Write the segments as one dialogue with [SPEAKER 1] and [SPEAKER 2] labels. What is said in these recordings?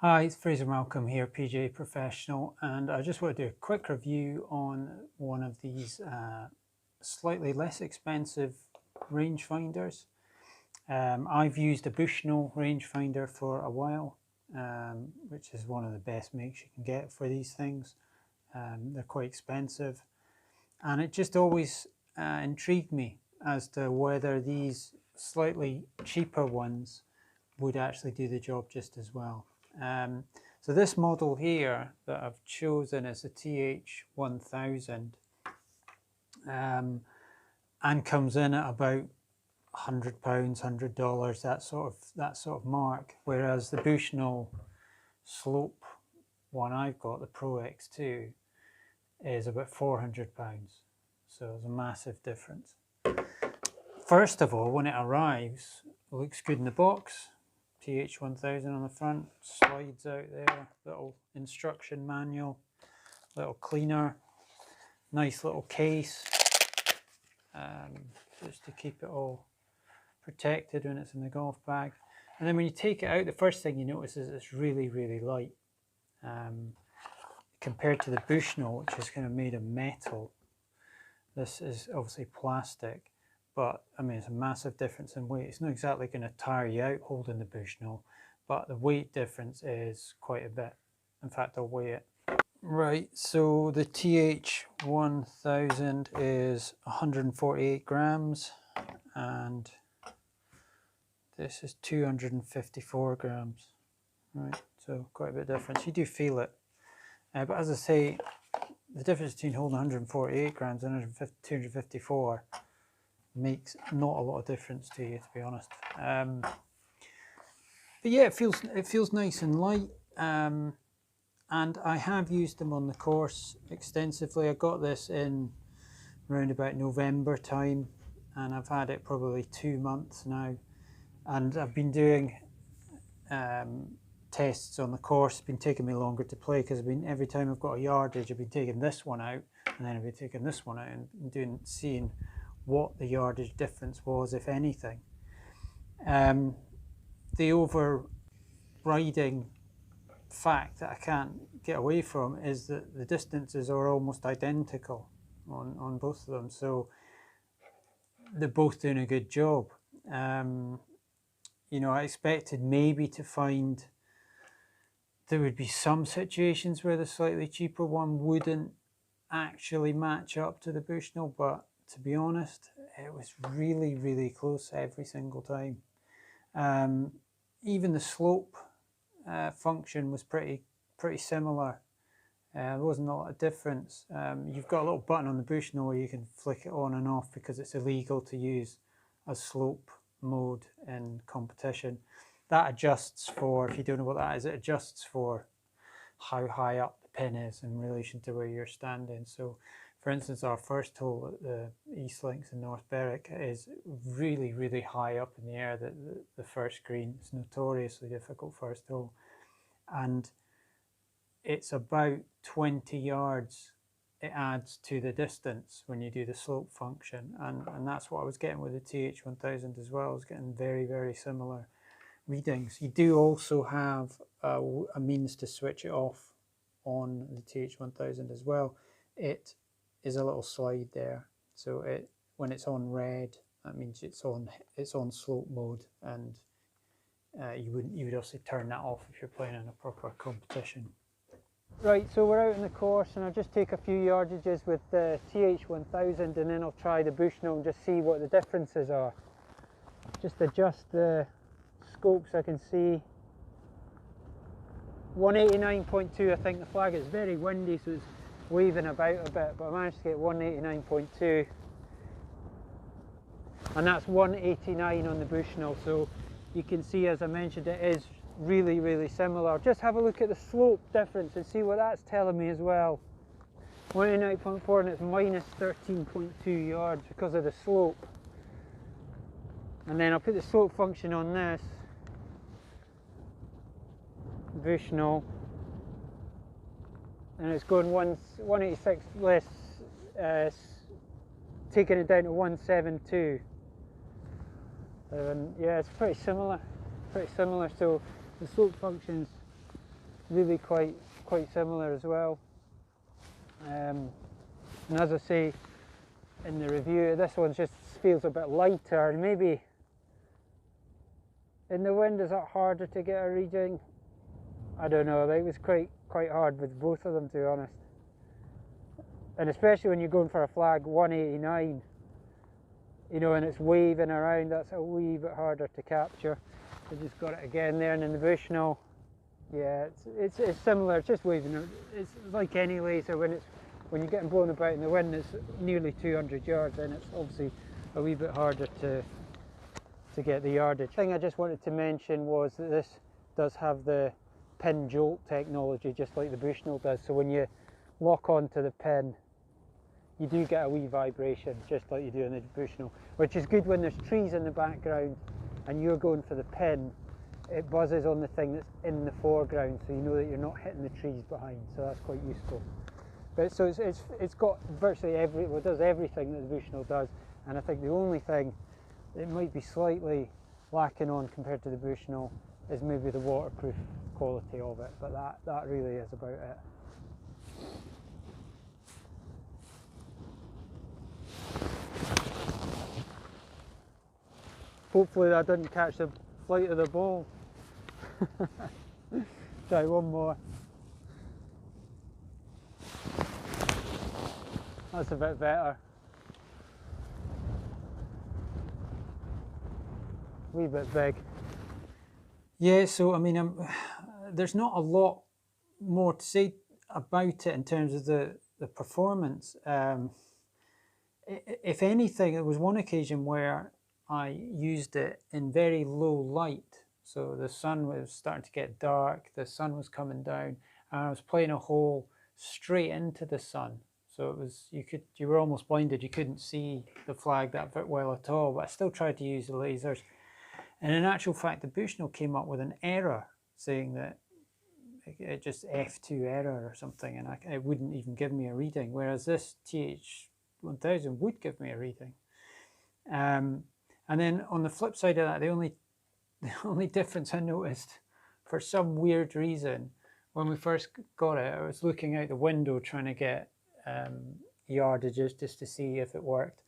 [SPEAKER 1] Hi, it's Fraser Malcolm here, PGA Professional, and I just want to do a quick review on one of these slightly less expensive rangefinders. I've used a Bushnell rangefinder for a while, which is one of the best makes you can get for these things. They're quite expensive, and it just always intrigued me as to whether these slightly cheaper ones would actually do the job just as well. So this model here that I've chosen is a TH1000 and comes in at about £100, $100, that sort of mark. Whereas the Bushnell slope one I've got, the Pro X2, is about £400. So there's a massive difference. First of all, when it arrives, it looks good in the box. TH1000 on the front, slides out there, little instruction manual, little cleaner, nice little case, just to keep it all protected when it's in the golf bag. And then when you take it out, the first thing you notice is it's really, really light. Compared to the Bushnell, which is kind of made of metal, this is obviously plastic, but I mean, it's a massive difference in weight. It's not exactly going to tire you out holding the Bushnell, but the weight difference is quite a bit. In fact, I'll weigh it. Right, so the TH1000 is 148 grams, and this is 254 grams. Right, so quite a bit of difference. You do feel it. But as I say, the difference between holding 148 grams and 254 makes not a lot of difference to you, to be honest. But yeah, it feels nice and light, and I have used them on the course extensively. I got this in around about November time, and I've had it probably 2 months now, and I've been doing tests on the course. It's been taking me longer to play because every time I've got a yardage, I've been taking this one out, and then I've been taking this one out and seeing what the yardage difference was, if anything. The overriding fact that I can't get away from is that the distances are almost identical on both of them, so they're both doing a good job. You know, I expected maybe to find there would be some situations where the slightly cheaper one wouldn't actually match up to the Bushnell, but to be honest, it was really, really close every single time. Even the slope function was pretty similar. There wasn't a lot of difference. You've got a little button on the Bushnell where you can flick it on and off because it's illegal to use a slope mode in competition. That adjusts for, if you don't know what that is, it adjusts for how high up the pin is in relation to where you're standing. So for instance, our first hole at the East Links in North Berwick is really, really high up in the air, the first green. It's notoriously difficult first hole. And it's about 20 yards it adds to the distance when you do the slope function. And that's what I was getting with the TH1000 as well. I was getting very, very similar readings. You do also have a means to switch it off on the TH1000 as well. It is a little slide there, so when it's on red, that means it's on slope mode, and you would also turn that off if you're playing in a proper competition. Right, so we're out in the course, and I'll just take a few yardages with the TH1000, and then I'll try the Bushnell and just see what the differences are. Just adjust the scope so I can see. 189.2, I think the flag is very windy, so it's waving about a bit, but I managed to get 189.2, and that's 189 on the Bushnell. So you can see, as I mentioned, it is really, really similar. Just have a look at the slope difference and see what that's telling me as well. 189.4, and it's minus 13.2 yards because of the slope. And then I'll put the slope function on this Bushnell, and it's going 186 less, taking it down to 172. Yeah, it's pretty similar. So the slope function's really quite similar as well. And as I say in the review, this one just feels a bit lighter, and maybe in the wind is that harder to get a reading? I don't know. It was quite hard with both of them, to be honest. And especially when you're going for a flag 189, you know, and it's waving around, that's a wee bit harder to capture. I just got it again there, and in the Bushnell, yeah, it's similar. It's just waving. It's like any laser when you're getting blown about in the wind. It's nearly 200 yards, and it's obviously a wee bit harder to get the yardage. The thing I just wanted to mention was that this does have the pin Jolt technology, just like the Bushnell does. So when you lock onto the pin, you do get a wee vibration, just like you do in the Bushnell, which is good when there's trees in the background and you're going for the pin. It buzzes on the thing that's in the foreground, so you know that you're not hitting the trees behind. So that's quite useful. But so it's got virtually it does everything that the Bushnell does, and I think the only thing it might be slightly lacking on compared to the Bushnell is maybe the waterproof quality of it, but that really is about it. Hopefully that didn't catch the flight of the ball. Try one more. That's a bit better. A wee bit big. Yeah, so I mean, there's not a lot more to say about it in terms of the performance. If anything, there was one occasion where I used it in very low light. So the sun was starting to get dark, the sun was coming down, and I was playing a hole straight into the sun. So it was, you were almost blinded, you couldn't see the flag that well at all, but I still tried to use the lasers. And in actual fact, the Bushnell came up with an error saying that it just F2 error or something, and it wouldn't even give me a reading, whereas this TH1000 would give me a reading. And then on the flip side of that, the only difference I noticed, for some weird reason, when we first got it, I was looking out the window trying to get yardages just to see if it worked.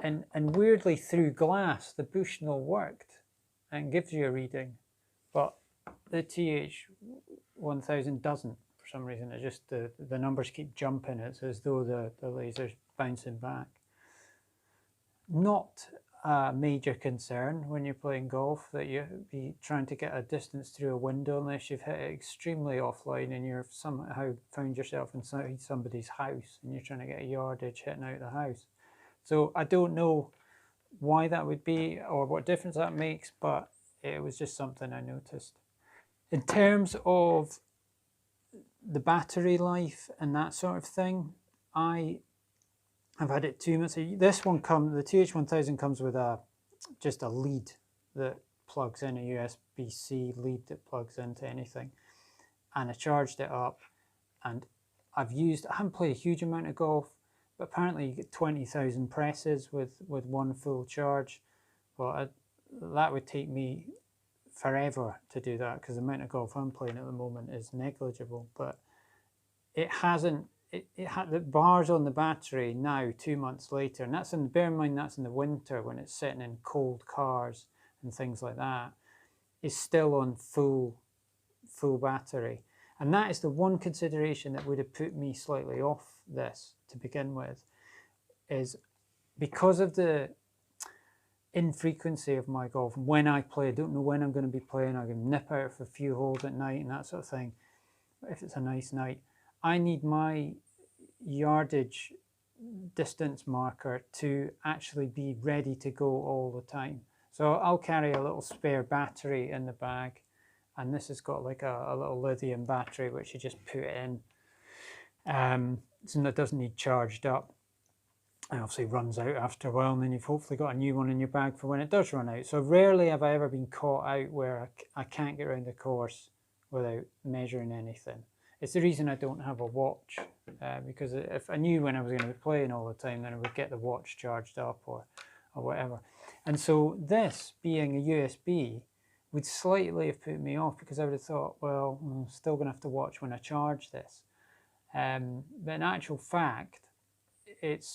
[SPEAKER 1] And weirdly, through glass, the Bushnell worked and gives you a reading, but the TH1000 doesn't for some reason. It just, the numbers keep jumping. It's as though the laser's bouncing back. Not a major concern when you're playing golf that you be trying to get a distance through a window unless you've hit it extremely offline and you've somehow found yourself inside somebody's house and you're trying to get a yardage hitting out the house. So I don't know why that would be or what difference that makes, but it was just something I noticed. In terms of the battery life and that sort of thing, I've had it 2 months. This one the TH1000 comes with just a lead that plugs in, a USB-C lead that plugs into anything. And I charged it up, and I haven't played a huge amount of golf, but apparently you get 20,000 presses with one full charge. Well, that would take me forever to do that because the amount of golf I'm playing at the moment is negligible. But it hasn't. It had the bars on the battery now 2 months later, and that's bear in mind that's in the winter when it's sitting in cold cars and things like that, is still on full battery. And that is the one consideration that would have put me slightly off this to begin with, is because of the infrequency of my golf. When I play, I don't know when I'm going to be playing. I can nip out for a few holes at night and that sort of thing. If it's a nice night, I need my yardage distance marker to actually be ready to go all the time. So I'll carry a little spare battery in the bag, and this has got like a little lithium battery which you just put in, so it doesn't need charged up. And obviously runs out after a while, and then you've hopefully got a new one in your bag for when it does run out. So rarely have I ever been caught out where I can't get around the course without measuring anything. It's the reason I don't have a watch, because if I knew when I was going to be playing all the time, then I would get the watch charged up or whatever. And so this being a USB would slightly have put me off, because I would have thought, well, I'm still going to have to watch when I charge this. But in actual fact, it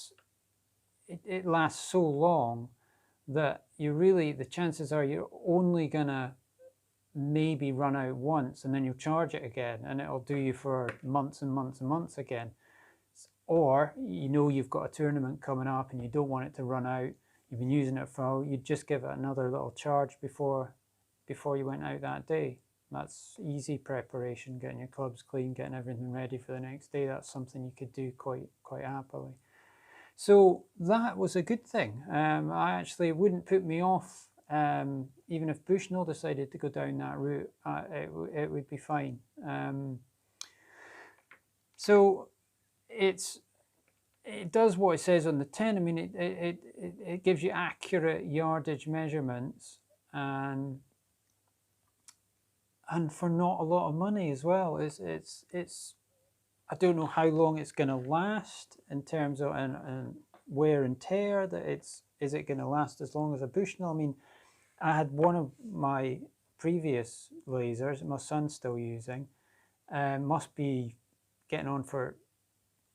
[SPEAKER 1] lasts so long that the chances are you're only going to maybe run out once, and then you'll charge it again, and it'll do you for months and months and months again. Or you've got a tournament coming up and you don't want it to run out, you've been using it for a while, you'd just give it another little charge before you went out that day. That's easy preparation, getting your clubs clean, getting everything ready for the next day. That's something you could do quite happily. So that was a good thing. I actually wouldn't put me off, even if Bushnell decided to go down that route, it would be fine. So it does what it says on the tin. I mean, it gives you accurate yardage measurements, and for not a lot of money as well. It's I don't know how long it's going to last in terms of and wear and tear. Is it going to last as long as a Bushnell? I mean, I had one of my previous lasers, my son's still using, must be getting on for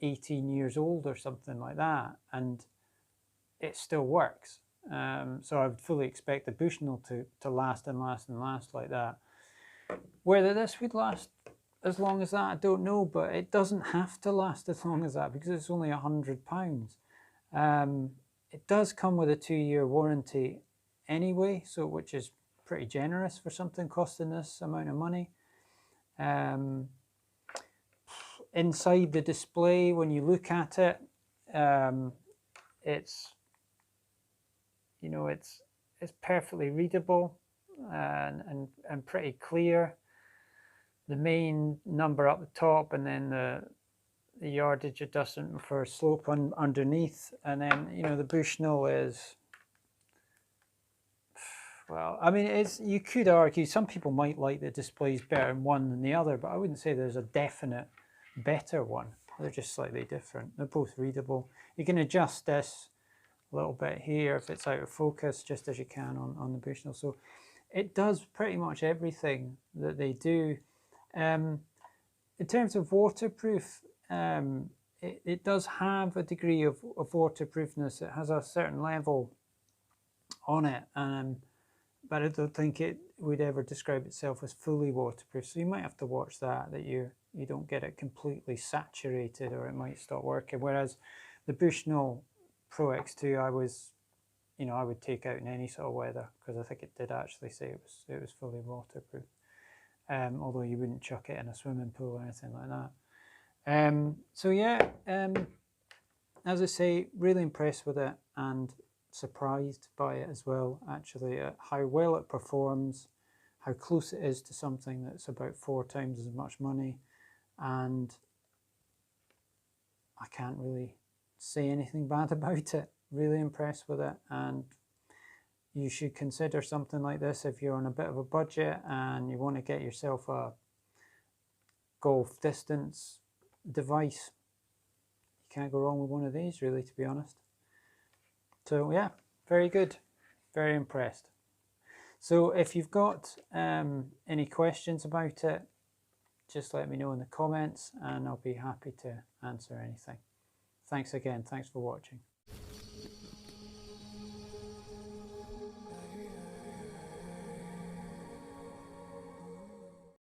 [SPEAKER 1] 18 years old or something like that, and it still works. So I would fully expect the Bushnell to last and last and last like that. Whether this would last as long as that, I don't know, but it doesn't have to last as long as that because it's only £100. It does come with a 2-year warranty anyway, so which is pretty generous for something costing this amount of money. Inside the display, when you look at it, it's perfectly readable and pretty clear. The main number up the top, and then the yardage adjustment for slope underneath, and then the Bushnell is, well, I mean, you could argue some people might like the displays better in one than the other, but I wouldn't say there's a definite better one. They're just slightly different. They're both readable. You can adjust this a little bit here if it's out of focus, just as you can on the Bushnell. So it does pretty much everything that they do. In terms of waterproof, it does have a degree of waterproofness. It has a certain level on it, but I don't think it would ever describe itself as fully waterproof. So you might have to watch that you don't get it completely saturated, or it might stop working. Whereas the Bushnell Pro X2, I would take out in any sort of weather, because I think it did actually say it was fully waterproof. Although you wouldn't chuck it in a swimming pool or anything like that. So yeah, as I say, really impressed with it and surprised by it as well, actually, at how well it performs, how close it is to something that's about 4 times as much money, and I can't really say anything bad about it. Really impressed with it, and you should consider something like this if you're on a bit of a budget and you want to get yourself a golf distance device. You can't go wrong with one of these, really, to be honest. So yeah, very good, very impressed. So if you've got any questions about it, just let me know in the comments and I'll be happy to answer anything. Thanks again, thanks for watching.